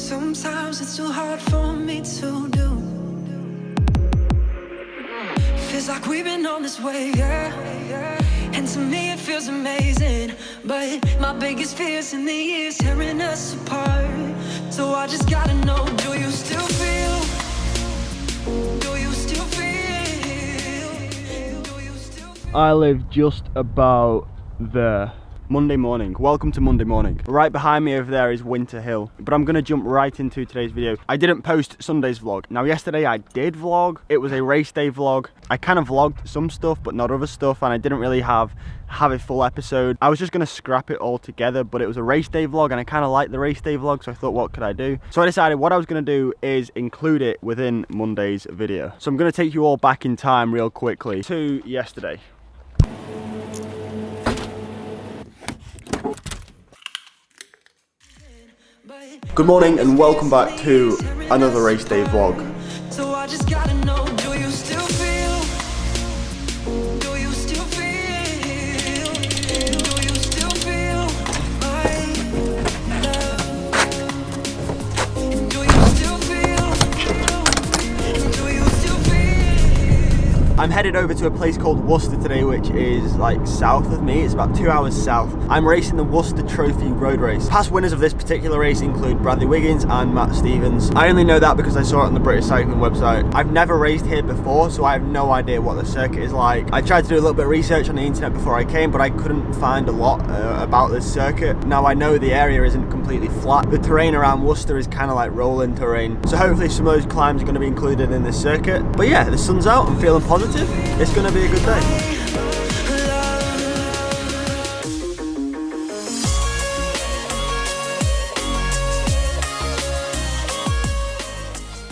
Sometimes it's too hard for me to do. Feels like we've been on this way, yeah. And to me it feels amazing, but my biggest fear's in the years tearing us apart. So I just gotta know, do you still feel? Do you still feel? Do you still feel? I live just about there. Monday morning. Welcome to Monday morning. Right behind me over there is Winter Hill, but I'm gonna jump right into today's video. I didn't post Sunday's vlog. Now yesterday I did vlog. It was a race day vlog. I kind of vlogged some stuff but not other stuff, and I didn't really have a full episode. I was just gonna scrap it all together, but it was a race day vlog and I kind of like the race day vlog, so I thought, what could I do? So I decided what I was gonna do is include it within Monday's video. So I'm gonna take you all back in time real quickly to yesterday. Good morning and welcome back to another race day vlog. So I just gotta know, do you still feel? Do you still feel? Do you still feel my love? Do you still feel? Do you still feel? I'm headed over to a place called Worcester today, which is like south of me. It's about 2 hours south. I'm racing the Worcester Trophy Road Race. Past winners of this particular race include Bradley Wiggins and Matt Stevens. I only know that because I saw it on the British Cycling website. I've never raced here before, so I have no idea what the circuit is like. I tried to do a little bit of research on the internet before I came, but I couldn't find a lot about this circuit. Now I know the area isn't completely flat. The terrain around Worcester is kind of like rolling terrain, so hopefully some of those climbs are going to be included in this circuit. But yeah, the sun's out, I'm feeling positive. It's going to be a good day.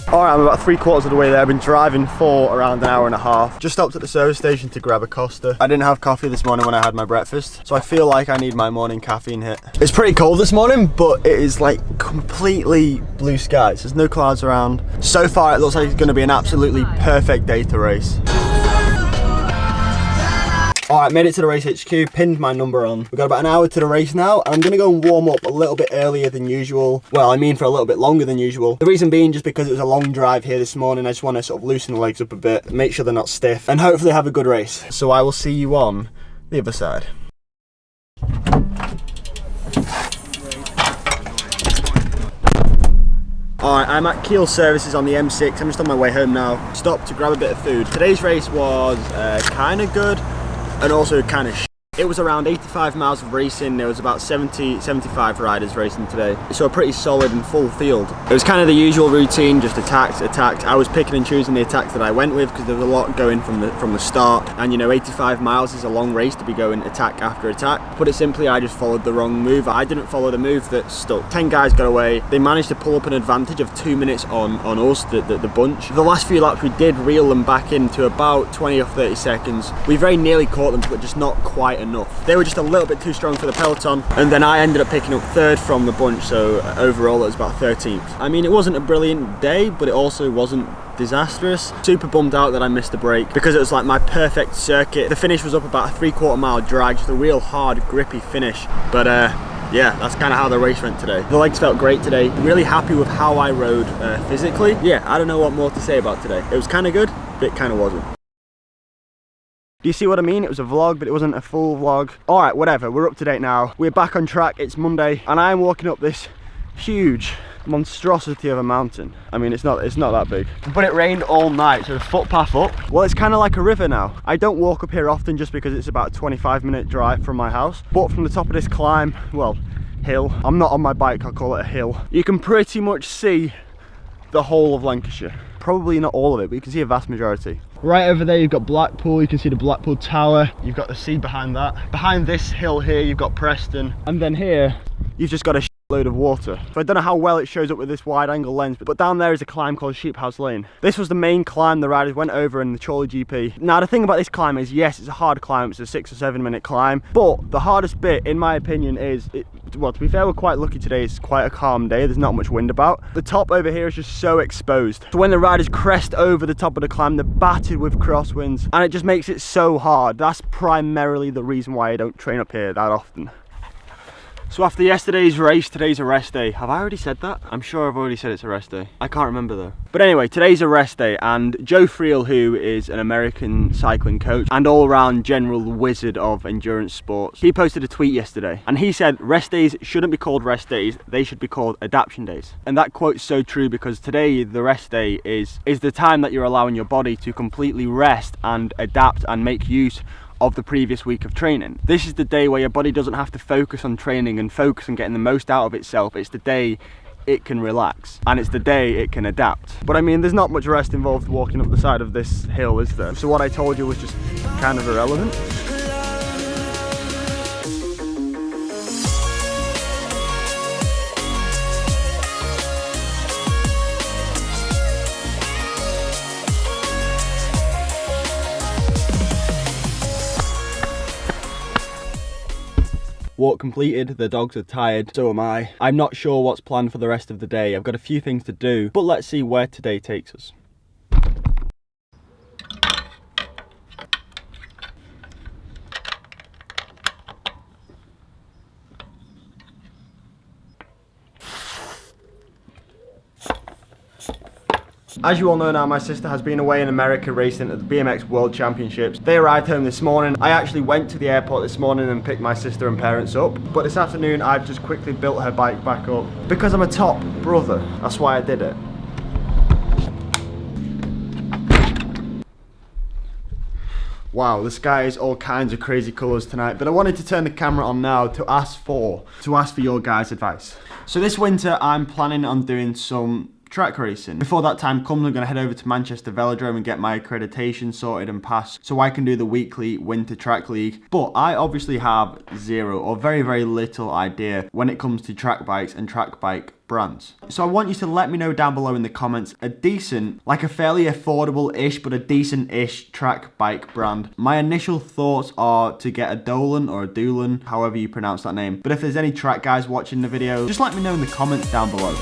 Alright, I'm about 3/4 of the way there. I've been driving for around an hour and a half. Just stopped at the service station to grab a Costa. I didn't have coffee this morning when I had my breakfast, so I feel like I need my morning caffeine hit. It's pretty cold this morning, but it is like completely blue skies. There's no clouds around. So far it looks like it's going to be an absolutely perfect day to race. Alright, made it to the race HQ, pinned my number on. We've got about an hour to the race now, and I'm going to go and warm up a little bit earlier than usual. Well, I mean for a little bit longer than usual. The reason being just because it was a long drive here this morning. I just want to sort of loosen the legs up a bit, make sure they're not stiff, and hopefully have a good race. So I will see you on the other side. Alright, I'm at Kiel Services on the M6. I'm just on my way home now. Stopped to grab a bit of food. Today's race was kind of good, and also kind of shit. It was around 85 miles of racing. There was about 75 riders racing today. So a pretty solid and full field. It was kind of the usual routine, just attacks. I was picking and choosing the attacks that I went with because there was a lot going from the start. And you know, 85 miles is a long race to be going attack after attack. Put it simply, I just followed the wrong move. I didn't follow the move that stuck. 10 guys got away. They managed to pull up an advantage of 2 minutes on us, the bunch. The last few laps we did reel them back into about 20 or 30 seconds. We very nearly caught them, but just not quite enough. They were just a little bit too strong for the peloton, and then I ended up picking up 3rd from the bunch, so overall it was about 13th. I mean, it wasn't a brilliant day, but it also wasn't disastrous. Super bummed out that I missed the break because it was like my perfect circuit. The finish was up about a 3/4 mile drag, just a real hard grippy finish, but yeah, that's kind of how the race went today. The legs felt great today. Really happy with how I rode physically. Yeah, I don't know what more to say about today. It was kind of good, but it kind of wasn't. Do you see what I mean? It was a vlog, but it wasn't a full vlog. Alright, whatever, we're up to date now. We're back on track, it's Monday, and I'm walking up this huge monstrosity of a mountain. I mean, it's not that big. But it rained all night, so the footpath up, well, it's kind of like a river now. I don't walk up here often just because it's about a 25-minute drive from my house. But from the top of this climb, well, hill, I'm not on my bike, I'll call it a hill, you can pretty much see the whole of Lancashire. Probably not all of it, but you can see a vast majority. Right over there you've got Blackpool, you can see the Blackpool Tower, you've got the sea behind that. Behind this hill here you've got Preston, and then here you've just got a load of water. So I don't know how well it shows up with this wide angle lens, but down there is a climb called Sheep House Lane. This was the main climb the riders went over in the Chorley GP. Now the thing about this climb is, yes, it's a hard climb, it's a 6 or 7 minute climb, but the hardest bit in my opinion is, well, to be fair, we're quite lucky today, it's quite a calm day, there's not much wind about. The top over here is just so exposed. So when the riders crest over the top of the climb, they're battered with crosswinds, and it just makes it so hard. That's primarily the reason why I don't train up here that often. So after yesterday's race, today's a rest day. Have I already said that? I'm sure I've already said it's a rest day. I can't remember though. But anyway, today's a rest day, and Joe Friel, who is an American cycling coach and all-round general wizard of endurance sports, he posted a tweet yesterday, and he said rest days shouldn't be called rest days, they should be called adaptation days. And that quote's so true, because today, the rest day is the time that you're allowing your body to completely rest and adapt and make use of the previous week of training. This is the day where your body doesn't have to focus on training and focus on getting the most out of itself. It's the day it can relax, and it's the day it can adapt. But I mean, there's not much rest involved walking up the side of this hill, is there? So what I told you was just kind of irrelevant. Walk completed, the dogs are tired, so am I. I'm not sure what's planned for the rest of the day. I've got a few things to do, but let's see where today takes us. As you all know now, my sister has been away in America racing at the BMX World Championships. They arrived home this morning. I actually went to the airport this morning and picked my sister and parents up. But this afternoon, I've just quickly built her bike back up. Because I'm a top brother, that's why I did it. Wow, the sky is all kinds of crazy colours tonight, but I wanted to turn the camera on now to ask for your guys' advice. So this winter, I'm planning on doing some track racing. Before that time comes, I'm going to head over to Manchester Velodrome and get my accreditation sorted and passed so I can do the weekly winter track league. But I obviously have zero or very, very little idea when it comes to track bikes and track bike brands. So I want you to let me know down below in the comments a decent, like a fairly affordable-ish, but a decent-ish track bike brand. My initial thoughts are to get a Dolan or a Doolan, however you pronounce that name. But if there's any track guys watching the video, just let me know in the comments down below.